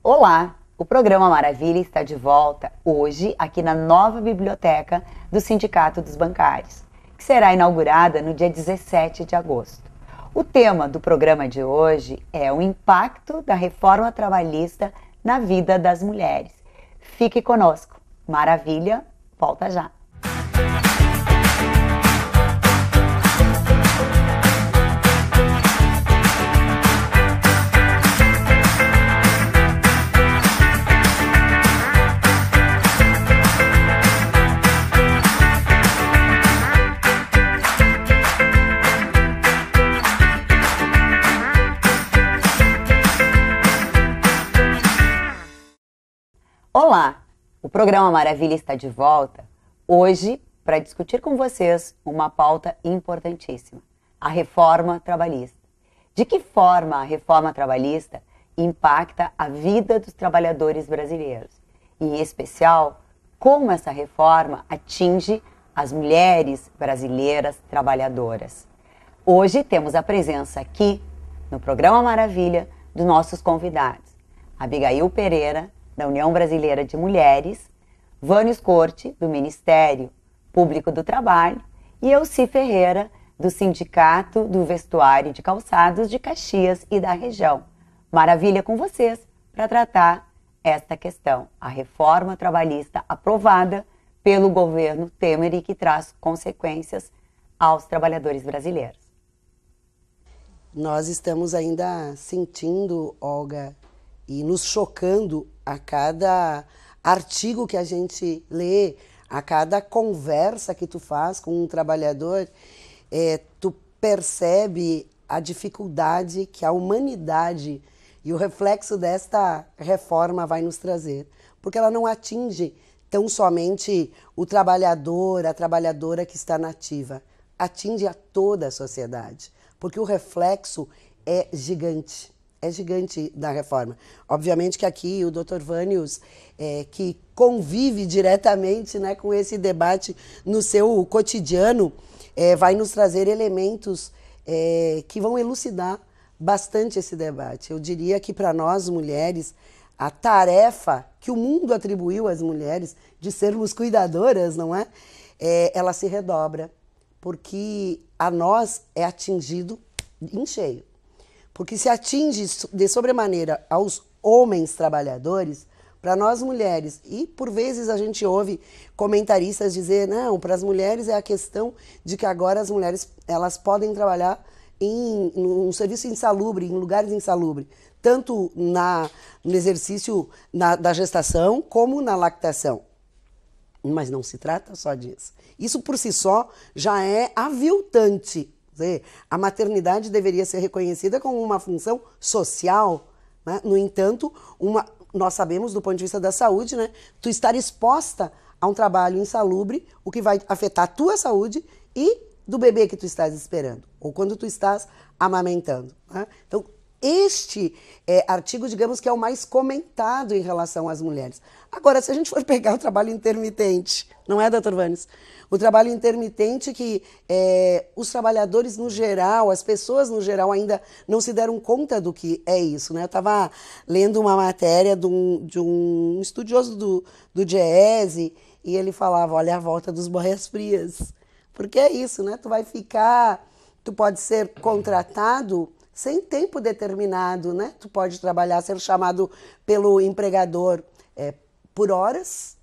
Olá! O programa Maravilha está de volta hoje aqui na nova biblioteca do Sindicato dos Bancários, que será inaugurada no dia 17 de agosto. O tema do programa de hoje é o impacto da reforma trabalhista na vida das mulheres. Fique conosco. Maravilha, volta já! Olá! O programa Maravilha está de volta hoje para discutir com vocês uma pauta importantíssima, a reforma trabalhista. De que forma a reforma trabalhista impacta a vida dos trabalhadores brasileiros? E, em especial, como essa reforma atinge as mulheres brasileiras trabalhadoras. Hoje temos a presença aqui no programa Maravilha dos nossos convidados, Abigail Pereira, da União Brasileira de Mulheres, Vânia Corte, do Ministério Público do Trabalho, e Elci Ferreira, do Sindicato do Vestuário e de Calçados de Caxias e da região. Maravilha com vocês para tratar esta questão, a reforma trabalhista aprovada pelo governo Temer e que traz consequências aos trabalhadores brasileiros. Nós estamos ainda sentindo, Olga, e nos chocando a cada artigo que a gente lê, a cada conversa que tu faz com um trabalhador, tu percebe a dificuldade que a humanidade e o reflexo desta reforma vai nos trazer. Porque ela não atinge tão somente o trabalhador, a trabalhadora que está na ativa. Atinge a toda a sociedade. Porque o reflexo é gigante. É gigante da reforma. Obviamente que aqui o Dr. Vânios, que convive diretamente, né, com esse debate no seu cotidiano, vai nos trazer elementos que vão elucidar bastante esse debate. Eu diria que para nós mulheres, a tarefa que o mundo atribuiu às mulheres de sermos cuidadoras, não é? Ela se redobra, porque a nós é atingido em cheio. Porque se atinge de sobremaneira aos homens trabalhadores, para nós mulheres, e por vezes a gente ouve comentaristas dizer, não, para as mulheres é a questão de que agora as mulheres elas podem trabalhar em um serviço insalubre, em lugares insalubres, tanto no exercício da gestação como na lactação. Mas não se trata só disso. Isso por si só já é aviltante. A maternidade deveria ser reconhecida como uma função social, né? No entanto, nós sabemos do ponto de vista da saúde, né? Tu estar exposta a um trabalho insalubre, o que vai afetar a tua saúde e do bebê que tu estás esperando, ou quando tu estás amamentando, né? Então, este artigo, digamos que é o mais comentado em relação às mulheres. Agora, se a gente for pegar o trabalho intermitente, não é, doutor Vânios? O trabalho intermitente que os trabalhadores no geral, as pessoas no geral ainda não se deram conta do que é isso, né? Eu estava lendo uma matéria de um estudioso do jazz e ele falava, olha a volta dos boias-frias. Porque é isso, né? Tu pode ser contratado sem tempo determinado, né? Tu pode trabalhar, ser chamado pelo empregador por horas,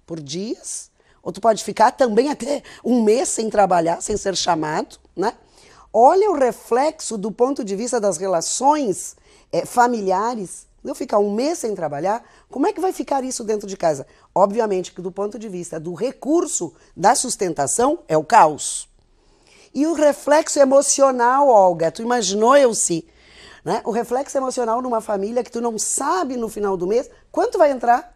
por dias, ou tu pode ficar também até um mês sem trabalhar, sem ser chamado, né? Olha o reflexo do ponto de vista das relações familiares. Eu ficar um mês sem trabalhar, como é que vai ficar isso dentro de casa? Obviamente que do ponto de vista do recurso da sustentação é o caos. E o reflexo emocional, Olga, tu imaginou, Elci, né? O reflexo emocional numa família que tu não sabe no final do mês quanto vai entrar.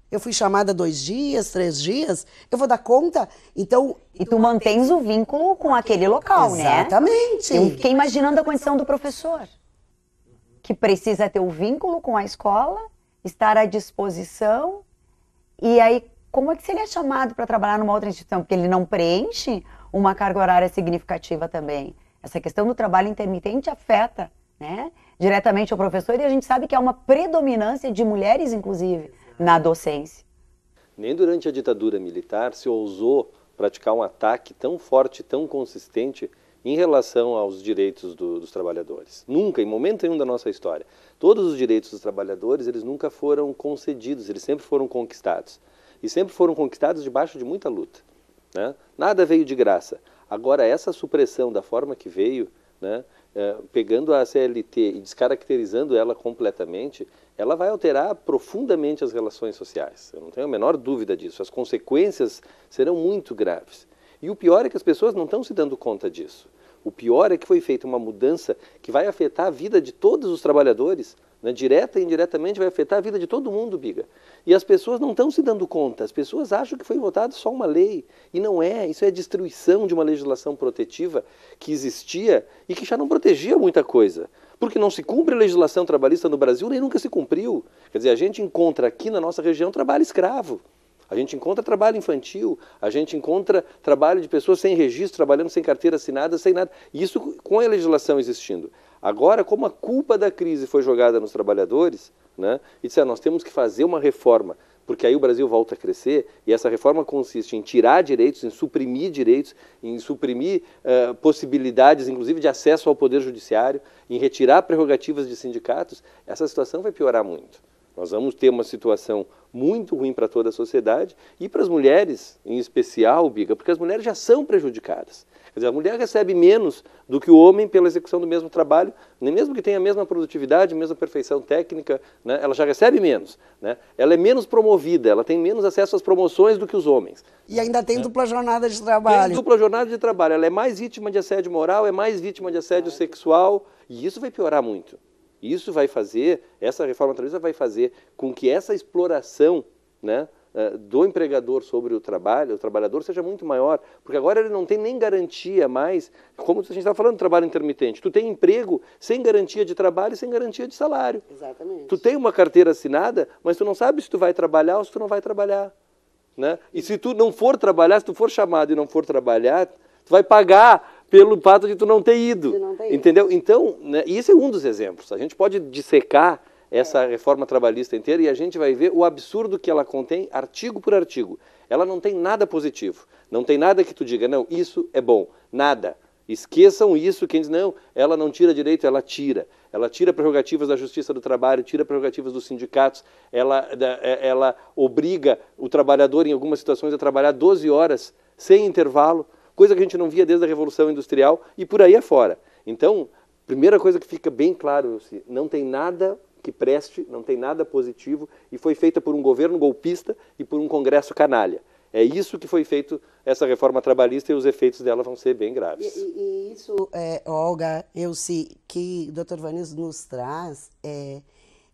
Eu fui chamada 2 dias, 3 dias, eu vou dar conta? Então... E tu mantens o vínculo com aquele local, né? Exatamente. Eu fiquei imaginando a condição do professor, que precisa ter o vínculo com a escola, estar à disposição, e aí como é que ele é chamado para trabalhar numa outra instituição? Porque ele não preenche uma carga horária significativa também. Essa questão do trabalho intermitente afeta, né? diretamente ao professor, e a gente sabe que há uma predominância de mulheres, inclusive, na docência. Nem durante a ditadura militar se ousou praticar um ataque tão forte, tão consistente em relação aos direitos dos trabalhadores. Nunca, em momento nenhum da nossa história. Todos os direitos dos trabalhadores, eles nunca foram concedidos, eles sempre foram conquistados. E sempre foram conquistados debaixo de muita luta, né? Nada veio de graça. Agora, essa supressão da forma que veio, né, pegando a CLT e descaracterizando ela completamente, ela vai alterar profundamente as relações sociais. Eu não tenho a menor dúvida disso. As consequências serão muito graves. E o pior é que as pessoas não estão se dando conta disso. O pior é que foi feita uma mudança que vai afetar a vida de todos os trabalhadores, né? Direta e indiretamente vai afetar a vida de todo mundo, Biga. E as pessoas não estão se dando conta. As pessoas acham que foi votada só uma lei. E não é. Isso é a destruição de uma legislação protetiva que existia e que já não protegia muita coisa. Porque não se cumpre a legislação trabalhista no Brasil, nem nunca se cumpriu. Quer dizer, a gente encontra aqui na nossa região trabalho escravo. A gente encontra trabalho infantil, a gente encontra trabalho de pessoas sem registro, trabalhando sem carteira assinada, sem nada. Isso com a legislação existindo. Agora, como a culpa da crise foi jogada nos trabalhadores, né, e disseram, nós temos que fazer uma reforma, porque aí o Brasil volta a crescer, e essa reforma consiste em tirar direitos, em suprimir possibilidades, inclusive de acesso ao poder judiciário, em retirar prerrogativas de sindicatos, essa situação vai piorar muito. Nós vamos ter uma situação muito ruim para toda a sociedade e para as mulheres, em especial, Biga, porque as mulheres já são prejudicadas. Quer dizer, a mulher recebe menos do que o homem pela execução do mesmo trabalho, nem mesmo que tenha a mesma produtividade, a mesma perfeição técnica, né, ela já recebe menos, né? Ela é menos promovida, ela tem menos acesso às promoções do que os homens. E ainda tem dupla jornada de trabalho. Tem dupla jornada de trabalho, ela é mais vítima de assédio moral, é mais vítima de assédio sexual, e isso vai piorar muito. Isso vai fazer, essa reforma trabalhista vai fazer com que essa exploração, né, do empregador sobre o trabalhador seja muito maior, porque agora ele não tem nem garantia mais, como a gente estava falando do trabalho intermitente, tu tem emprego sem garantia de trabalho e sem garantia de salário. Exatamente. Tu tem uma carteira assinada, mas tu não sabe se tu vai trabalhar ou se tu não vai trabalhar, né? E se tu não for trabalhar, se tu for chamado e não for trabalhar, tu vai pagar pelo fato de tu não ter ido, entendeu? Então, né, isso é um dos exemplos. A gente pode dissecar essa reforma trabalhista inteira e a gente vai ver o absurdo que ela contém, artigo por artigo. Ela não tem nada positivo, não tem nada que tu diga, não, isso é bom, nada. Esqueçam isso, quem diz, não, ela não tira direito, ela tira. Ela tira prerrogativas da Justiça do Trabalho, tira prerrogativas dos sindicatos, ela obriga o trabalhador, em algumas situações, a trabalhar 12 horas sem intervalo, coisa que a gente não via desde a Revolução Industrial e por aí afora. Então, primeira coisa que fica bem claro, não tem nada que preste, não tem nada positivo e foi feita por um governo golpista e por um Congresso canalha. É isso que foi feito, essa reforma trabalhista, e os efeitos dela vão ser bem graves. E isso, Olga, que o Dr. Vânios nos traz,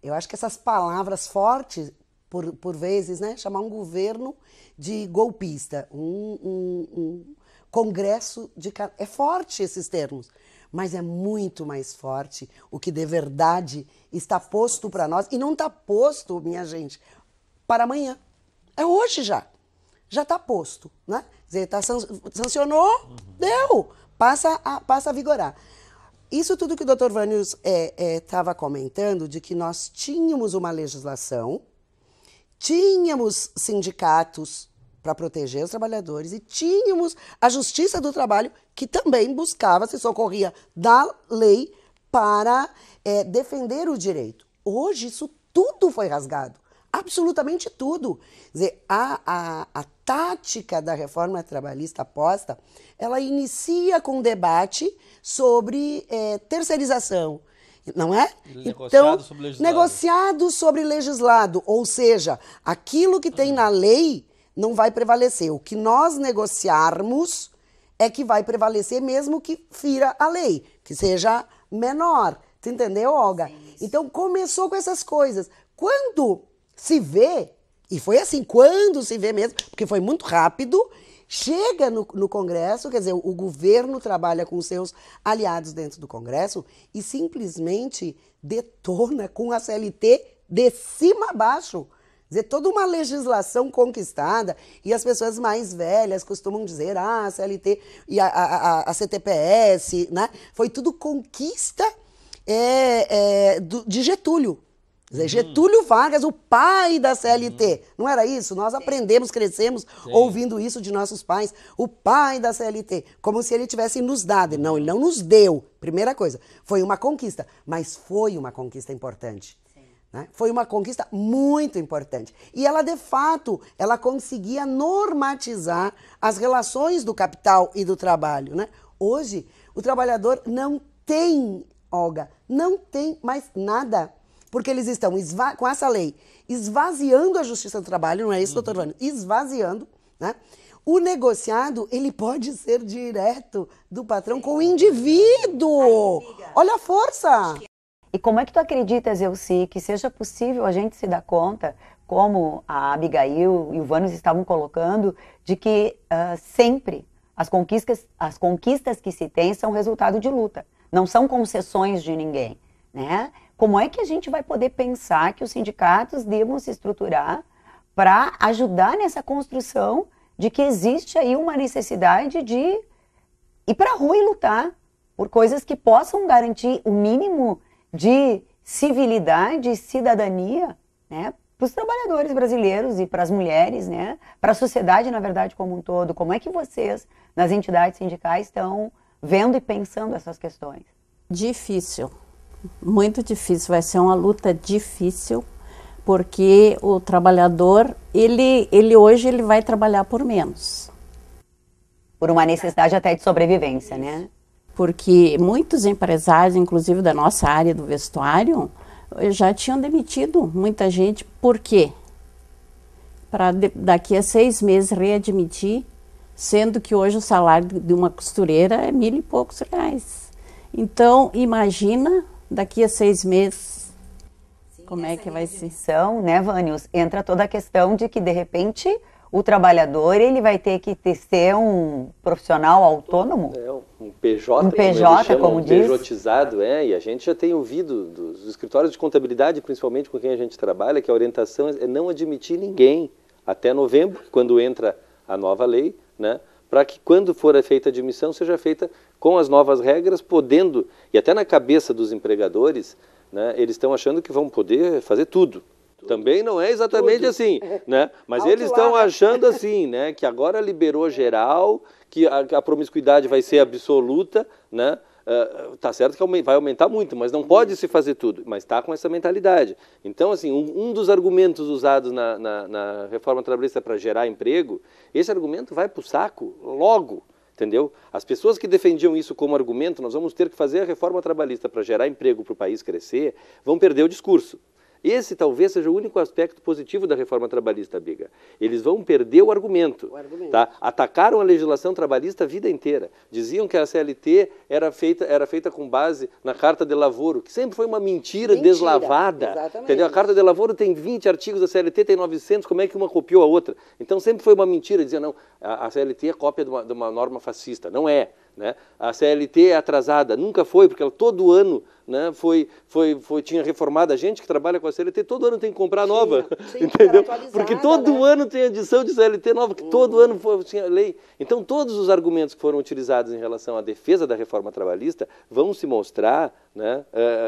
eu acho que essas palavras fortes, por vezes, né, chamar um governo de golpista, um Congresso de... É forte esses termos, mas é muito mais forte o que de verdade está posto para nós. E não está posto, minha gente, para amanhã. É hoje já. Já está posto, né? Quer dizer, sancionou, deu, passa a vigorar. Isso tudo que o Dr. Vânios estava comentando, de que nós tínhamos uma legislação, tínhamos sindicatos para proteger os trabalhadores e tínhamos a Justiça do Trabalho, que também buscava, se socorria da lei para defender o direito. Hoje isso tudo foi rasgado, absolutamente tudo. Quer dizer, a tática da reforma trabalhista posta, ela inicia com um debate sobre terceirização, não é? Negociado sobre legislado. Negociado sobre legislado, ou seja, aquilo que tem na lei não vai prevalecer. O que nós negociarmos é que vai prevalecer, mesmo que fira a lei, que seja menor. Tu entendeu, Olga? Sim. Então começou com essas coisas. Quando se vê, e foi assim, quando se vê mesmo, porque foi muito rápido, chega no Congresso, quer dizer, o governo trabalha com os seus aliados dentro do Congresso e simplesmente detona com a CLT de cima a baixo. Quer dizer, toda uma legislação conquistada, e as pessoas mais velhas costumam dizer, a CLT e a CTPS, né? Foi tudo conquista de Getúlio. Quer dizer, Getúlio Vargas, o pai da CLT. Não era isso? Nós aprendemos, crescemos ouvindo isso de nossos pais. O pai da CLT. Como se ele tivesse nos dado. Não, ele não nos deu. Primeira coisa. Foi uma conquista. Mas foi uma conquista importante. Né? Foi uma conquista muito importante. E ela, de fato, ela conseguia normatizar as relações do capital e do trabalho. Né? Hoje, o trabalhador não tem, Olga, não tem mais nada. Porque eles estão, com essa lei, esvaziando a Justiça do Trabalho, não é isso que eu estou falando? Esvaziando, né? O negociado, ele pode ser direto do patrão com o indivíduo. Olha a força! E como é que tu acreditas, Elci, que seja possível a gente se dar conta, como a Abigail e o Vânus estavam colocando, de que sempre as conquistas que se tem são resultado de luta, não são concessões de ninguém, né? Como é que a gente vai poder pensar que os sindicatos devam se estruturar para ajudar nessa construção de que existe aí uma necessidade de ir para a rua e lutar por coisas que possam garantir o mínimo de civilidade e cidadania, né, para os trabalhadores brasileiros e para as mulheres, né, para a sociedade, na verdade, como um todo? Como é que vocês, nas entidades sindicais, estão vendo e pensando essas questões? Difícil. Muito difícil, vai ser uma luta difícil, porque o trabalhador, ele hoje ele vai trabalhar por menos. Por uma necessidade até de sobrevivência, né? Porque muitos empresários, inclusive da nossa área do vestuário, já tinham demitido muita gente. Por quê? Para daqui a 6 meses readmitir, sendo que hoje o salário de uma costureira é R$1.000 e poucos. Então, imagina... Daqui a 6 meses, como é que vai ser? Né, Vânios? Entra toda a questão de que, de repente, o trabalhador ele vai ter que ser um profissional autônomo. Um PJ, como diz. PJizado, e a gente já tem ouvido dos escritórios de contabilidade, principalmente com quem a gente trabalha, que a orientação é não admitir ninguém até novembro, quando entra a nova lei, né? Para que quando for feita a admissão, seja feita com as novas regras, podendo, e até na cabeça dos empregadores, né, eles estão achando que vão poder fazer tudo. Também não é exatamente assim, né? Mas eles estão achando assim, né, que agora liberou geral, que a promiscuidade vai ser absoluta, né? Tá certo que vai aumentar muito, mas não pode se fazer tudo, mas está com essa mentalidade. Então, assim, um dos argumentos usados na reforma trabalhista para gerar emprego, esse argumento vai para o saco logo, entendeu? As pessoas que defendiam isso como argumento, nós vamos ter que fazer a reforma trabalhista para gerar emprego para o país crescer, vão perder o discurso. Esse talvez seja o único aspecto positivo da reforma trabalhista, Biga. Eles vão perder o argumento. Tá? Atacaram a legislação trabalhista a vida inteira. Diziam que a CLT era feita com base na Carta de Lavoro, que sempre foi uma mentira deslavada. Entendeu? A Carta de Lavoro tem 20 artigos, a CLT tem 900, como é que uma copiou a outra? Então sempre foi uma mentira, diziam, não, a CLT é cópia de uma norma fascista. Não é. Né? A CLT é atrasada, nunca foi, porque ela todo ano, né, tinha reformado. A gente que trabalha com a CLT, todo ano tem que comprar nova, entendeu? Porque todo ano tem edição de CLT nova, que todo ano tinha lei. Então todos os argumentos que foram utilizados em relação à defesa da reforma trabalhista vão se mostrar, né,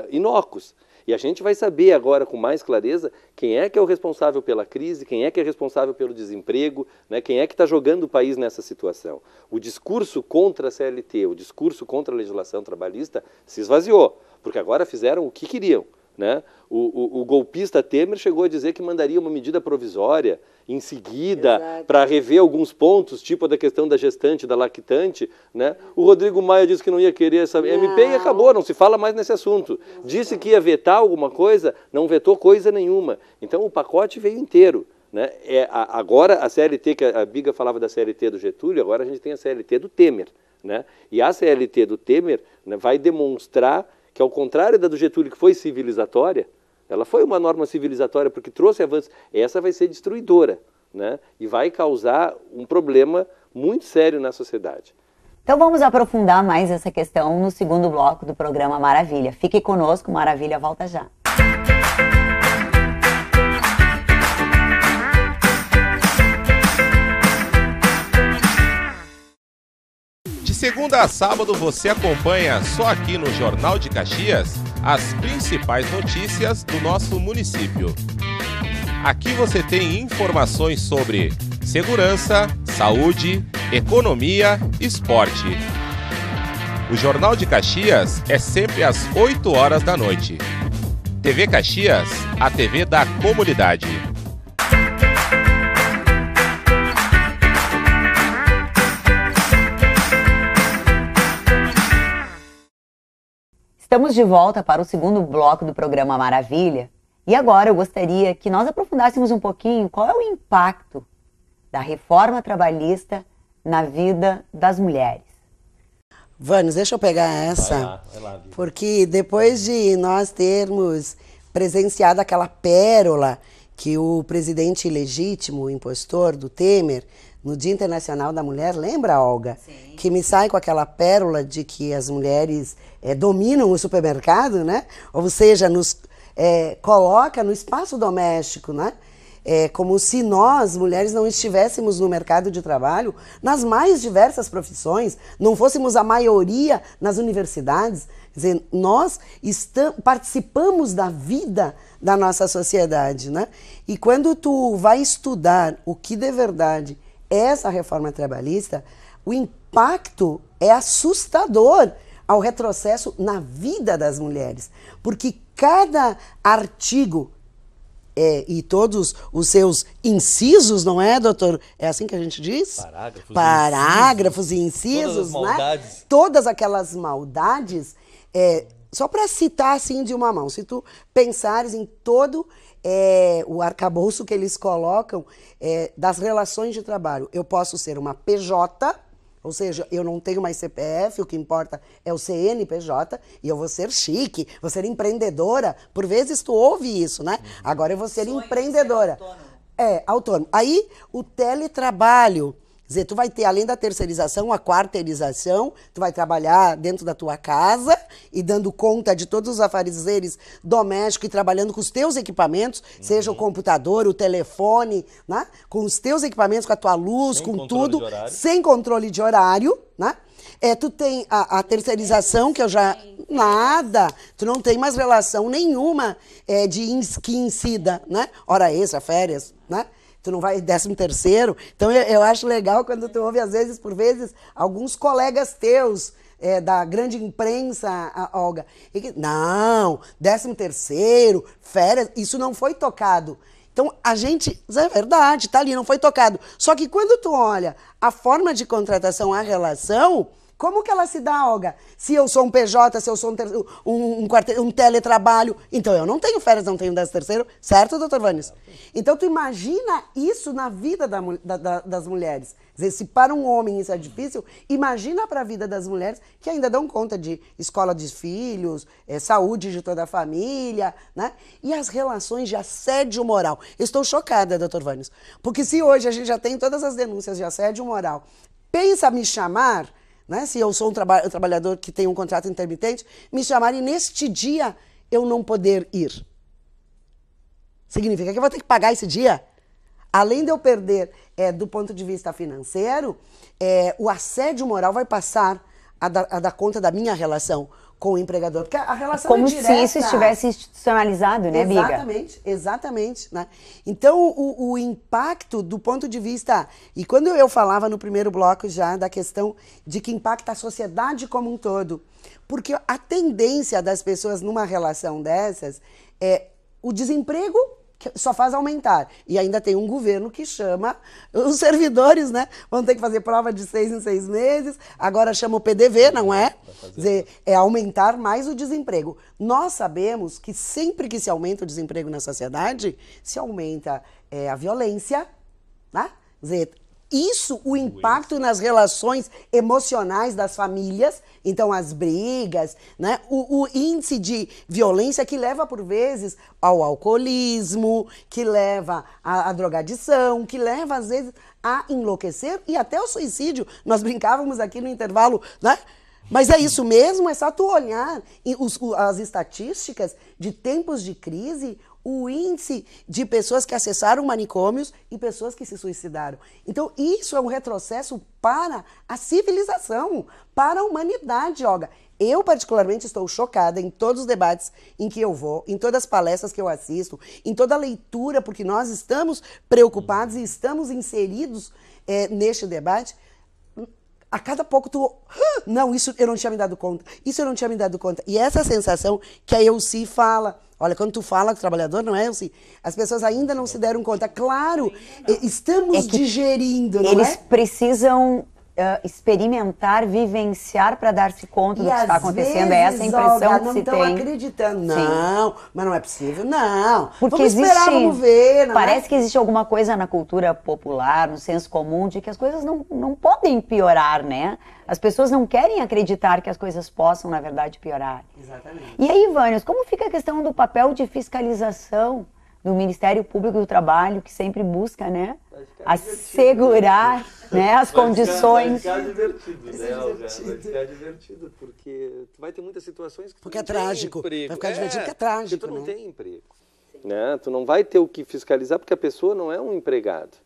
inócuos. E a gente vai saber agora com mais clareza quem é que é o responsável pela crise, quem é que é responsável pelo desemprego, né, quem é que está jogando o país nessa situação. O discurso contra a CLT, o discurso contra a legislação trabalhista se esvaziou, porque agora fizeram o que queriam. Né? O golpista Temer chegou a dizer que mandaria uma medida provisória em seguida para rever alguns pontos, tipo a da questão da gestante, da lactante. Né? O Rodrigo Maia disse que não ia querer essa MP e acabou, não se fala mais nesse assunto. Disse que ia vetar alguma coisa, não vetou coisa nenhuma. Então o pacote veio inteiro. Né? Agora a CLT, que a Biga falava da CLT do Getúlio, agora a gente tem a CLT do Temer. Né? E a CLT do Temer, né, vai demonstrar que, ao contrário da do Getúlio, que foi civilizatória, ela foi uma norma civilizatória porque trouxe avanços, essa vai ser destruidora, né? E vai causar um problema muito sério na sociedade. Então vamos aprofundar mais essa questão no segundo bloco do programa Maravilha. Fique conosco, Maravilha volta já. De segunda a sábado você acompanha só aqui no Jornal de Caxias as principais notícias do nosso município. Aqui você tem informações sobre segurança, saúde, economia, esporte. O Jornal de Caxias é sempre às 8 horas da noite. TV Caxias, a TV da comunidade. Estamos de volta para o segundo bloco do programa Maravilha. E agora eu gostaria que nós aprofundássemos um pouquinho qual é o impacto da reforma trabalhista na vida das mulheres. Vânia, deixa eu pegar essa, vai lá, porque depois de nós termos presenciado aquela pérola que o presidente ilegítimo, o impostor do Temer, no Dia Internacional da Mulher, lembra, Olga? Sim. Que me sai com aquela pérola de que as mulheres dominam o supermercado, né? Ou seja, nos coloca no espaço doméstico, né? Como se nós, mulheres, não estivéssemos no mercado de trabalho, nas mais diversas profissões, não fôssemos a maioria nas universidades. Quer dizer, nós participamos da vida da nossa sociedade, né? E quando tu vai estudar o que de verdade é essa reforma trabalhista, o impacto é assustador ao retrocesso na vida das mulheres. Porque cada artigo e todos os seus incisos, não é, doutor? É assim que a gente diz? Parágrafos e incisos, todas as maldades. Né? Todas aquelas maldades, só para citar assim de uma mão, se tu pensares em todo o arcabouço que eles colocam das relações de trabalho, eu posso ser uma PJ, ou seja, eu não tenho mais CPF, o que importa é o CNPJ, e eu vou ser chique, vou ser empreendedora. Por vezes tu ouve isso, né? Agora eu vou ser empreendedora. Autônomo. Aí, o teletrabalho. Quer dizer, tu vai ter, além da terceirização, a quarteirização, tu vai trabalhar dentro da tua casa e dando conta de todos os afazeres domésticos e trabalhando com os teus equipamentos, seja o computador, o telefone, né? Com os teus equipamentos, com a tua luz, com tudo, sem controle de horário, né? Tu tem a terceirização, que eu já... Nada. Tu não tem mais relação nenhuma que incida, né? Hora extra, férias, né? Tu não vai 13º. Então, eu acho legal quando tu ouve, às vezes, por vezes, alguns colegas teus da grande imprensa, Olga, e que, não, 13º, férias, isso não foi tocado. Então, a gente, é verdade, tá ali, não foi tocado. Só que quando tu olha a forma de contratação, a relação, como que ela se dá, Olga? Se eu sou um PJ, se eu sou um teletrabalho, então eu não tenho férias, não tenho 13º, certo, doutor Vânis? Então, tu imagina isso na vida das mulheres. Quer dizer, se para um homem isso é difícil, imagina para a vida das mulheres que ainda dão conta de escola de filhos, saúde de toda a família, né? E as relações de assédio moral. Eu estou chocada, doutor Vânis, porque se hoje a gente já tem todas as denúncias de assédio moral, pensa me chamar, né? Se eu sou um trabalhador que tem um contrato intermitente, me chamarem neste dia eu não poder ir. Significa que eu vou ter que pagar esse dia? Além de eu perder do ponto de vista financeiro, o assédio moral vai passar a dar conta da minha relação com o empregador. Porque a relação como é direta. se isso estivesse institucionalizado, né, Biga? Exatamente, exatamente. Né? Então, o impacto do ponto de vista... E quando eu falava no primeiro bloco já da questão de que impacta a sociedade como um todo, porque a tendência das pessoas numa relação dessas é o desemprego que só faz aumentar. E ainda tem um governo que chama os servidores, né? Vão ter que fazer prova de 6 em 6 meses, agora chama o PDV, não é? Quer dizer, é aumentar mais o desemprego. Nós sabemos que sempre que se aumenta o desemprego na sociedade, se aumenta a violência, né? Quer dizer, isso, o impacto nas relações emocionais das famílias, então as brigas, né? O índice de violência que leva, por vezes, ao alcoolismo, que leva à drogadição, que leva, às vezes, a enlouquecer e até ao suicídio. Nós brincávamos aqui no intervalo, né? Mas é isso mesmo, é só tu olhar as estatísticas de tempos de crise, o índice de pessoas que acessaram manicômios e pessoas que se suicidaram. Então, isso é um retrocesso para a civilização, para a humanidade, Olga. Eu, particularmente, estou chocada em todos os debates em que eu vou, em todas as palestras que eu assisto, em toda a leitura, porque nós estamos preocupados e estamos inseridos neste debate. A cada pouco tu... Não, isso eu não tinha me dado conta. Isso eu não tinha me dado conta. E essa sensação que a Elci fala... Olha, quando tu fala com o trabalhador, não é, Elci? As pessoas ainda não se deram conta. Claro, estamos digerindo, não é? Eles precisam experimentar, vivenciar para dar-se conta do que está acontecendo. É essa a impressão que se tem. Não estão acreditando. Não, mas não é possível. Não. Porque vamos esperar, vamos ver. Parece que existe alguma coisa na cultura popular, no senso comum, de que as coisas não podem piorar, né? As pessoas não querem acreditar que as coisas possam, na verdade, piorar. Exatamente. E aí, Vânios, como fica a questão do papel de fiscalização do Ministério Público do Trabalho, que sempre busca, né, assegurar, né, as condições... Vai ficar divertido, né, Olga? Vai ficar divertido, porque tu vai ter muitas situações que tu porque é trágico. Vai ficar divertido porque é trágico, porque tu não tem emprego. Né? Tu não vai ter o que fiscalizar, porque a pessoa não é um empregado,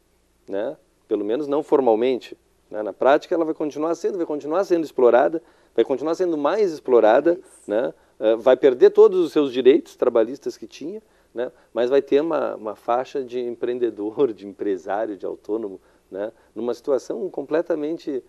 né? Pelo menos não formalmente. Né? Na prática, ela vai continuar sendo explorada, vai continuar sendo mais explorada, né? Vai perder todos os seus direitos trabalhistas que tinha, né? Mas vai ter uma faixa de empreendedor, de empresário, de autônomo, né? Numa situação completamente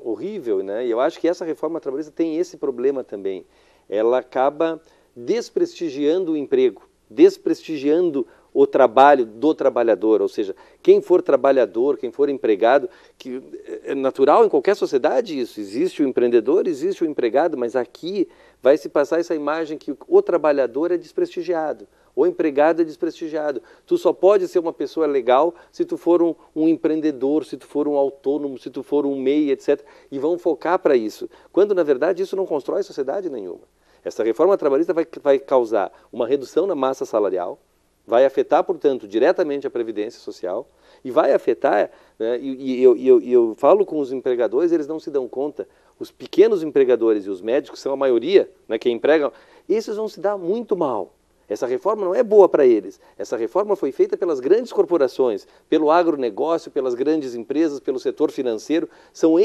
horrível, né? E eu acho que essa reforma trabalhista tem esse problema também. Ela acaba desprestigiando o emprego, desprestigiando o trabalho do trabalhador, ou seja, quem for trabalhador, quem for empregado, que é natural em qualquer sociedade isso, existe o empreendedor, existe o empregado, mas aqui vai se passar essa imagem que o trabalhador é desprestigiado, o empregado é desprestigiado. Tu só pode ser uma pessoa legal se tu for um empreendedor, se tu for um autônomo, se tu for um MEI, etc. E vão focar para isso, quando na verdade isso não constrói sociedade nenhuma. Essa reforma trabalhista vai causar uma redução na massa salarial, vai afetar, portanto, diretamente a Previdência Social e vai afetar, né, e eu falo com os empregadores, eles não se dão conta, os pequenos empregadores e os médicos, são a maioria, né, que empregam, esses vão se dar muito mal. Essa reforma não é boa para eles. Essa reforma foi feita pelas grandes corporações, pelo agronegócio, pelas grandes empresas, pelo setor financeiro.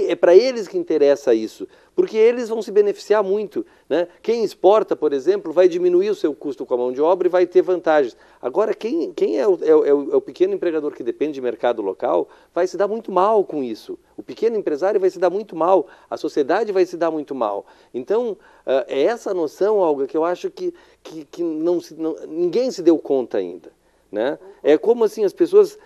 É para eles que interessa isso, porque eles vão se beneficiar muito, né? Quem exporta, por exemplo, vai diminuir o seu custo com a mão de obra e vai ter vantagens. Agora, quem é o pequeno empregador que depende de mercado local vai se dar muito mal com isso. O pequeno empresário vai se dar muito mal, a sociedade vai se dar muito mal. Então, é essa noção, Olga, que eu acho que ninguém se deu conta ainda. Né? É como assim as pessoas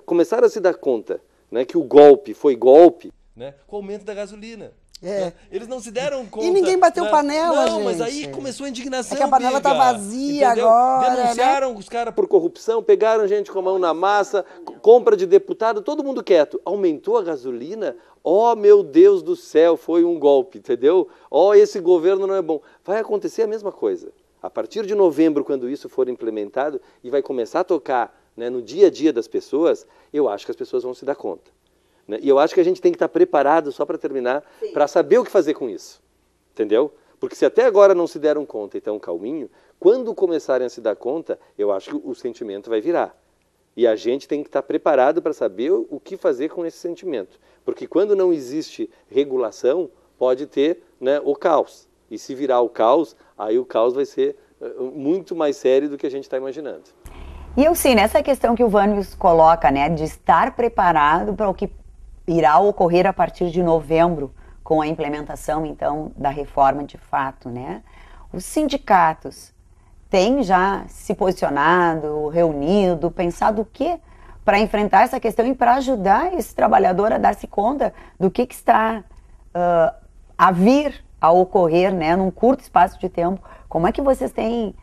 começaram a se dar conta, né, que o golpe foi golpe, né, com o aumento da gasolina. Né? Eles não se deram conta. E ninguém bateu panela, não, gente. Mas aí começou a indignação. É que a panela tá vazia, entendeu? Agora. Denunciaram, né, os caras por corrupção, pegaram gente com a mão na massa, compra de deputado, todo mundo quieto. Aumentou a gasolina? Oh, meu Deus do céu, foi um golpe, entendeu? Oh, esse governo não é bom. Vai acontecer a mesma coisa. A partir de novembro, quando isso for implementado e vai começar a tocar, né, no dia a dia das pessoas, eu acho que as pessoas vão se dar conta. Né? E eu acho que a gente tem que estar preparado, só para terminar, para saber o que fazer com isso. Entendeu? Porque se até agora não se deram conta e estão calminho, quando começarem a se dar conta, eu acho que o sentimento vai virar. E a gente tem que estar preparado para saber o que fazer com esse sentimento. Porque quando não existe regulação, pode ter, né, o caos. E se virar o caos, aí o caos vai ser muito mais sério do que a gente está imaginando. E eu sim, nessa questão que o Vânios coloca, né, de estar preparado para o que irá ocorrer a partir de novembro, com a implementação, então, da reforma de fato, né? Os sindicatos têm já se posicionado, reunido, pensado o quê para enfrentar essa questão e para ajudar esse trabalhador a dar-se conta do que está a vir a ocorrer, né, num curto espaço de tempo. Como é que vocês têm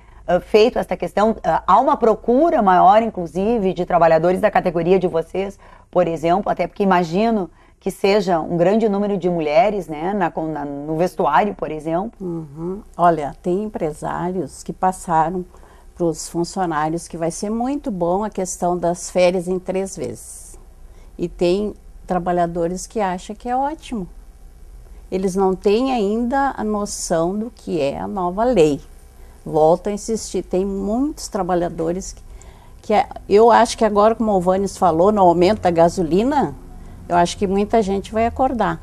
feito essa questão? Há uma procura maior, inclusive, de trabalhadores da categoria de vocês, por exemplo, até porque imagino que seja um grande número de mulheres, né, no vestuário, por exemplo. Uhum. Olha, tem empresários que passaram para os funcionários que vai ser muito bom a questão das férias em 3 vezes. E tem trabalhadores que acham que é ótimo. Eles não têm ainda a noção do que é a nova lei. Volto a insistir, tem muitos trabalhadores eu acho que agora, como o Vânis falou, no aumento da gasolina, eu acho que muita gente vai acordar.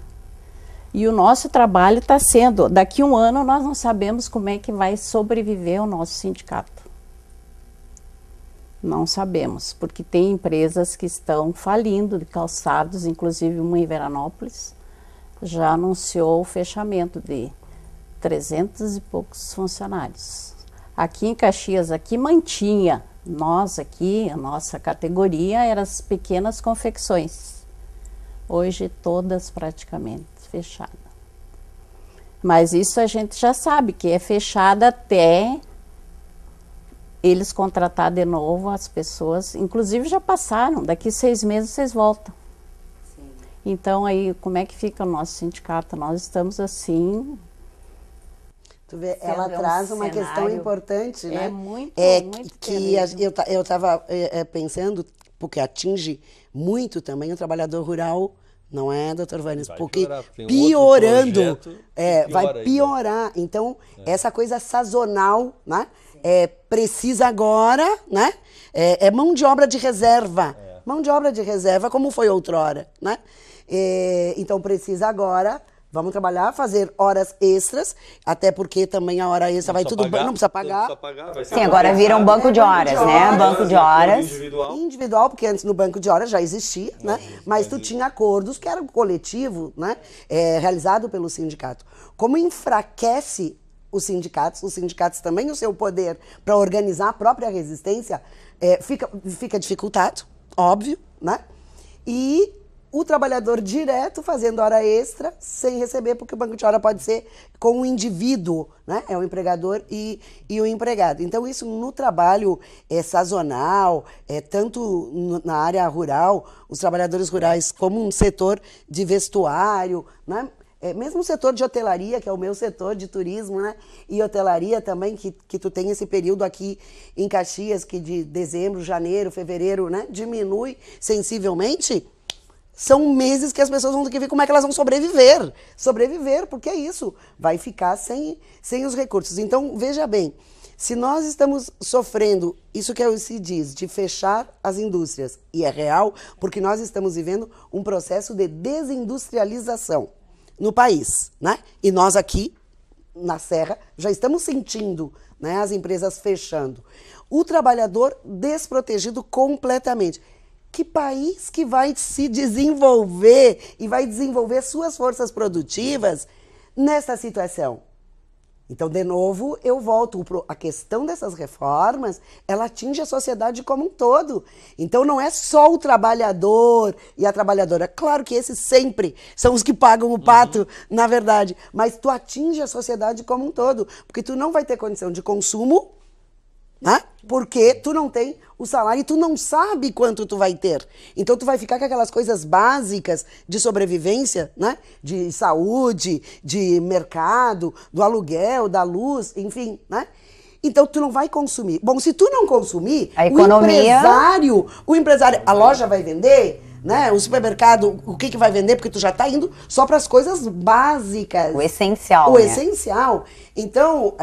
E o nosso trabalho está sendo, daqui a um ano nós não sabemos como é que vai sobreviver o nosso sindicato. Não sabemos, porque tem empresas que estão falindo de calçados, inclusive uma em Veranópolis, já anunciou o fechamento de 300 e poucos funcionários. Aqui em Caxias, aqui mantinha, nós aqui, a nossa categoria era as pequenas confecções. Hoje todas praticamente fechadas. Mas isso a gente já sabe que é fechada até eles contratar de novo as pessoas, inclusive já passaram, daqui 6 meses vocês voltam. Sim. Então aí como é que fica o nosso sindicato? Nós estamos assim... Tu vê, ela traz uma questão importante, né? É muito que eu estava pensando, porque atinge muito também o trabalhador rural, não é, doutor Vânis? Porque piorando, vai piorar. Então, essa coisa sazonal, né? Precisa agora, né? É mão de obra de reserva. Mão de obra de reserva, como foi outrora, né? Então, precisa agora... Vamos trabalhar, fazer horas extras, até porque também a hora extra vai tudo bem, não precisa pagar. Sim, agora vira um banco de horas, né? Banco de horas. Individual, porque antes no banco de horas já existia, né? Mas tu tinha acordos que eram coletivo, né? Realizado pelo sindicato. Como enfraquece os sindicatos também o seu poder para organizar a própria resistência, fica dificultado, óbvio, né? E o trabalhador direto fazendo hora extra sem receber, porque o banco de hora pode ser com o indivíduo, né? É o empregador e o empregado. Então isso no trabalho sazonal, tanto na área rural, os trabalhadores rurais como um setor de vestuário, né? Mesmo o setor de hotelaria, que é o meu setor de turismo, né? E hotelaria também, que tu tem esse período aqui em Caxias, que de dezembro, janeiro, fevereiro, né? Diminui sensivelmente. São meses que as pessoas vão ter que ver como é que elas vão sobreviver. Sobreviver, porque é isso. Vai ficar sem os recursos. Então, veja bem, se nós estamos sofrendo, isso que se diz, de fechar as indústrias, e é real, porque nós estamos vivendo um processo de desindustrialização no país, né? E nós aqui, na Serra, já estamos sentindo, né, as empresas fechando. O trabalhador desprotegido completamente. Que país que vai se desenvolver e vai desenvolver suas forças produtivas nessa situação? Então, de novo, eu volto. A questão dessas reformas, ela atinge a sociedade como um todo. Então, não é só o trabalhador e a trabalhadora. Claro que esses sempre são os que pagam o pato, na verdade. Mas tu atinge a sociedade como um todo. Porque tu não vai ter condição de consumo, né? Porque tu não tem o salário e tu não sabe quanto tu vai ter. Então tu vai ficar com aquelas coisas básicas de sobrevivência, né? De saúde, de mercado, do aluguel, da luz, enfim, né? Então tu não vai consumir. Bom, se tu não consumir, a economia... o empresário, a loja vai vender, né? O supermercado, o que vai vender? Porque tu já tá indo só para as coisas básicas. O essencial, O né? essencial. Então,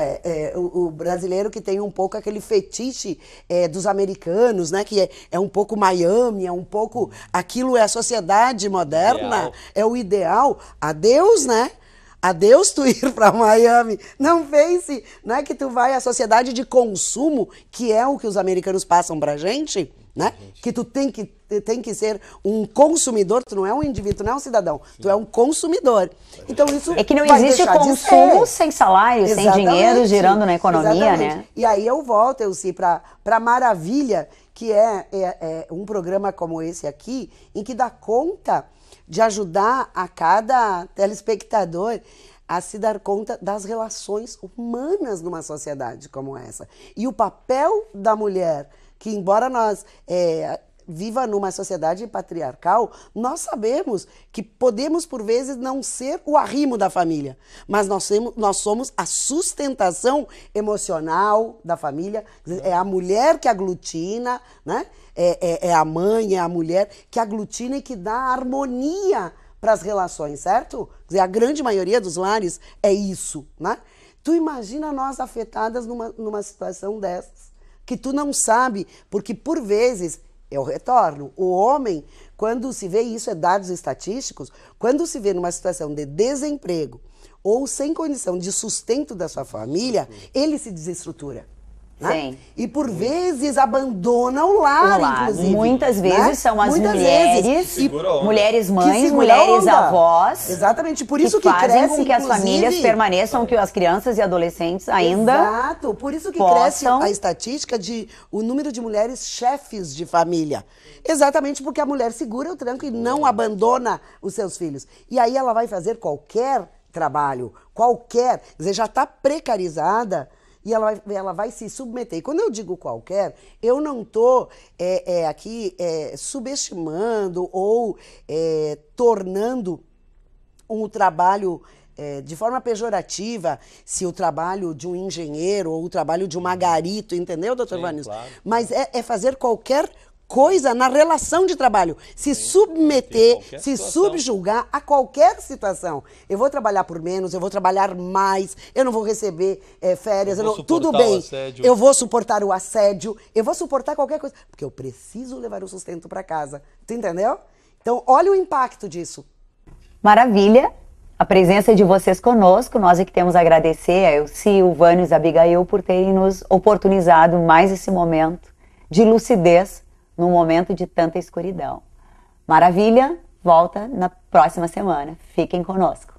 o brasileiro que tem um pouco aquele fetiche dos americanos, né? Que é um pouco Miami, é um pouco... Aquilo é a sociedade moderna, é o ideal. Adeus, né? Adeus tu ir para Miami. Não pense, né, que tu vai à sociedade de consumo, que é o que os americanos passam pra gente, né? Que tu tem que ser um consumidor, tu não é um indivíduo, tu não é um cidadão, tu é um consumidor. Então isso é que não existe consumo sem salário, sem dinheiro girando na economia, né? E aí eu volto, Elci, para Maravilha, que é um programa como esse aqui, em que dá conta de ajudar a cada telespectador a se dar conta das relações humanas numa sociedade como essa. E o papel da mulher, que embora nós viva numa sociedade patriarcal, nós sabemos que podemos, por vezes, não ser o arrimo da família, mas nós somos a sustentação emocional da família, é a mulher que aglutina, né? É a mãe, é a mulher que aglutina e que dá harmonia para as relações, certo? Quer dizer, a grande maioria dos lares é isso, né? Tu imagina nós afetadas numa situação dessas, que tu não sabe, porque por vezes, eu retorno, o homem, quando se vê, isso é dados estatísticos, quando se vê numa situação de desemprego ou sem condição de sustento da sua família, ele se desestrutura. Né? Sim. E por vezes abandona o lar, inclusive. Muitas vezes, né? São as Muitas mulheres, vezes, mulheres mães, segura mulheres a onda. avós. Exatamente, por isso que fazem cresce, com que as famílias inclusive, permaneçam, que as crianças e adolescentes ainda Exato, por isso que cresce a estatística de o número de mulheres chefes de família. Exatamente porque a mulher segura o tranco e não abandona os seus filhos. E aí ela vai fazer qualquer trabalho, qualquer, quer dizer, já está precarizada e ela vai se submeter. E quando eu digo qualquer, eu não estou aqui subestimando ou tornando um trabalho de forma pejorativa, se o trabalho de um engenheiro ou o trabalho de um magarito, entendeu, doutor Vanilson? Claro. Mas é fazer qualquer coisa na relação de trabalho, se submeter, se subjugar a qualquer situação. Eu vou trabalhar por menos, eu vou trabalhar mais, eu não vou receber férias, tudo bem, eu vou suportar o assédio, eu vou suportar qualquer coisa, porque eu preciso levar o sustento para casa, tu entendeu? Então, olha o impacto disso. Maravilha! A presença de vocês conosco, nós é que temos a agradecer a Elci, o Vânio e a Abigail por terem nos oportunizado mais esse momento de lucidez num momento de tanta escuridão. Maravilha, volta na próxima semana. Fiquem conosco.